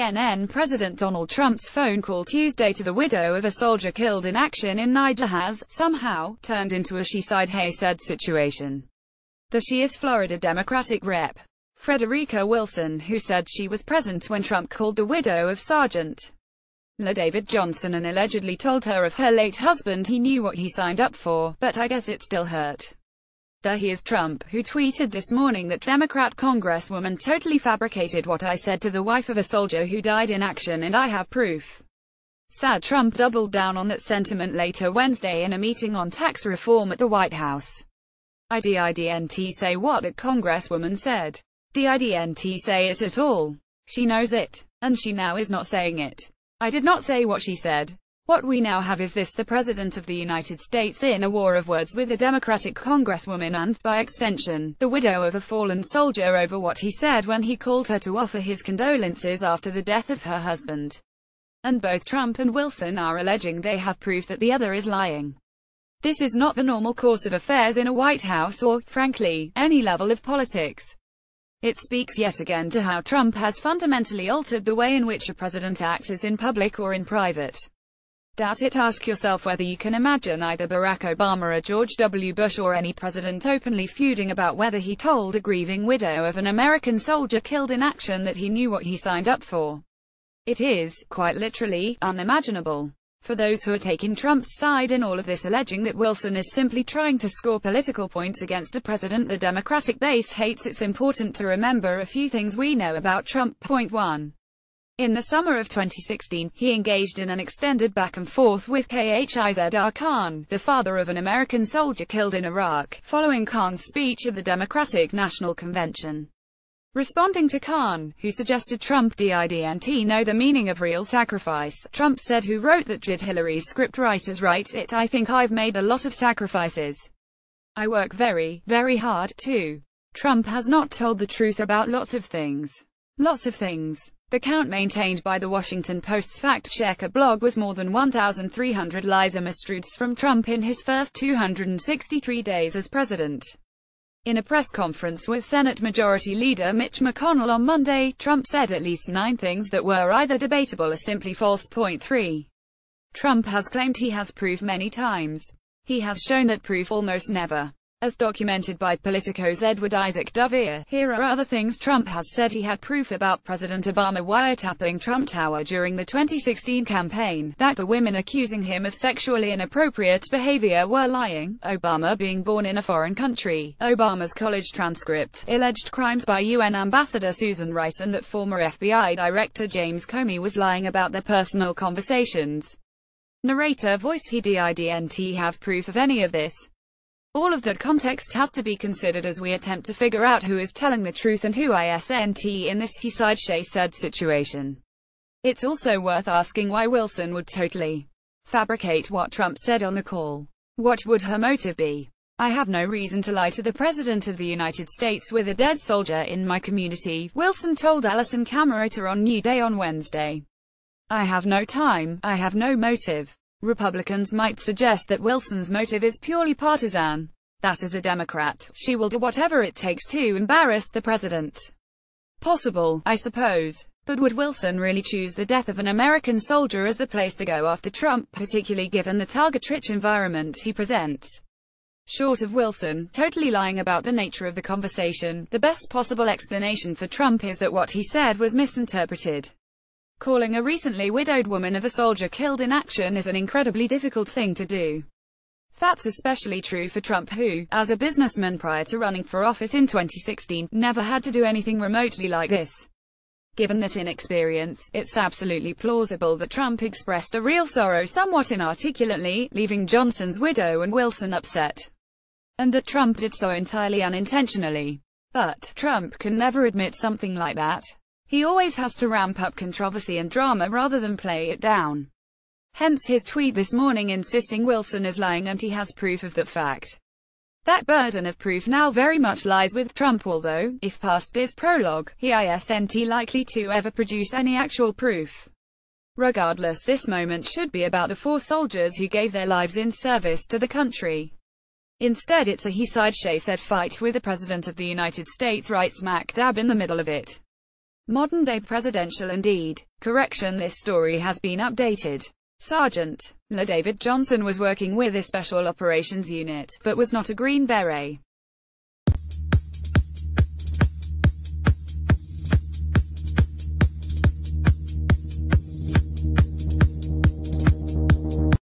CNN President Donald Trump's phone call Tuesday to the widow of a soldier killed in action in Niger has, somehow, turned into a she-said-he-said situation. The she is Florida Democratic Rep. Frederica Wilson, who said she was present when Trump called the widow of Sergeant David Johnson and allegedly told her of her late husband he knew what he signed up for, but I guess it still hurt. Here's Trump, who tweeted this morning that Democrat Congresswoman totally fabricated what I said to the wife of a soldier who died in action and I have proof. Sad. Trump doubled down on that sentiment later Wednesday in a meeting on tax reform at the White House. I didn't say what that Congresswoman said. Didn't say it at all. She knows it. And she now is not saying it. I did not say what she said. What we now have is this: the President of the United States in a war of words with a Democratic Congresswoman and, by extension, the widow of a fallen soldier over what he said when he called her to offer his condolences after the death of her husband. And both Trump and Wilson are alleging they have proof that the other is lying. This is not the normal course of affairs in a White House or, frankly, any level of politics. It speaks yet again to how Trump has fundamentally altered the way in which a president acts in public or in private. Doubt it? Ask yourself whether you can imagine either Barack Obama or George W. Bush or any president openly feuding about whether he told a grieving widow of an American soldier killed in action that he knew what he signed up for. It is, quite literally, unimaginable. For those who are taking Trump's side in all of this, alleging that Wilson is simply trying to score political points against a president the Democratic base hates, it's important to remember a few things we know about Trump. Point 1. In the summer of 2016, he engaged in an extended back-and-forth with Khizr Khan, the father of an American soldier killed in Iraq, following Khan's speech at the Democratic National Convention. Responding to Khan, who suggested Trump didn't know the meaning of real sacrifice, Trump said, "Who wrote that? Did Hillary's scriptwriters write it? I think I've made a lot of sacrifices. I work very, very hard, too." Trump has not told the truth about lots of things. Lots of things. The count maintained by the Washington Post's fact-checker blog was more than 1,300 lies and mistruths from Trump in his first 263 days as president. In a press conference with Senate Majority Leader Mitch McConnell on Monday, Trump said at least 9 things that were either debatable or simply false. Point 3. Trump has claimed he has proof many times. He has shown that proof almost never. As documented by Politico's Edward Isaac Dovere, here are other things Trump has said he had proof about: President Obama wiretapping Trump Tower during the 2016 campaign, that the women accusing him of sexually inappropriate behavior were lying, Obama being born in a foreign country, Obama's college transcript, alleged crimes by UN Ambassador Susan Rice, and that former FBI Director James Comey was lying about their personal conversations. Narrator voice: he didn't have proof of any of this. All of that context has to be considered as we attempt to figure out who is telling the truth and who isn't in this he-said-she-said situation. It's also worth asking why Wilson would totally fabricate what Trump said on the call. What would her motive be? "I have no reason to lie to the President of the United States with a dead soldier in my community," Wilson told Allison Camerata on New Day on Wednesday. "I have no time, I have no motive." Republicans might suggest that Wilson's motive is purely partisan. That as a Democrat, she will do whatever it takes to embarrass the president. Possible, I suppose. But would Wilson really choose the death of an American soldier as the place to go after Trump, particularly given the target-rich environment he presents? Short of Wilson totally lying about the nature of the conversation, the best possible explanation for Trump is that what he said was misinterpreted. Calling a recently widowed woman of a soldier killed in action is an incredibly difficult thing to do. That's especially true for Trump, who, as a businessman prior to running for office in 2016, never had to do anything remotely like this. Given that inexperience, it's absolutely plausible that Trump expressed a real sorrow somewhat inarticulately, leaving Johnson's widow and Wilson upset. And that Trump did so entirely unintentionally. But Trump can never admit something like that. He always has to ramp up controversy and drama rather than play it down. Hence his tweet this morning insisting Wilson is lying and he has proof of that fact. That burden of proof now very much lies with Trump, although, if past is prologue, he isn't likely to ever produce any actual proof. Regardless, this moment should be about the 4 soldiers who gave their lives in service to the country. Instead, it's a he-said-she-said fight with the President of the United States right smack dab in the middle of it. Modern-day presidential indeed. Correction: this story has been updated. Sergeant. La David Johnson was working with a Special Operations Unit, but was not a Green Beret.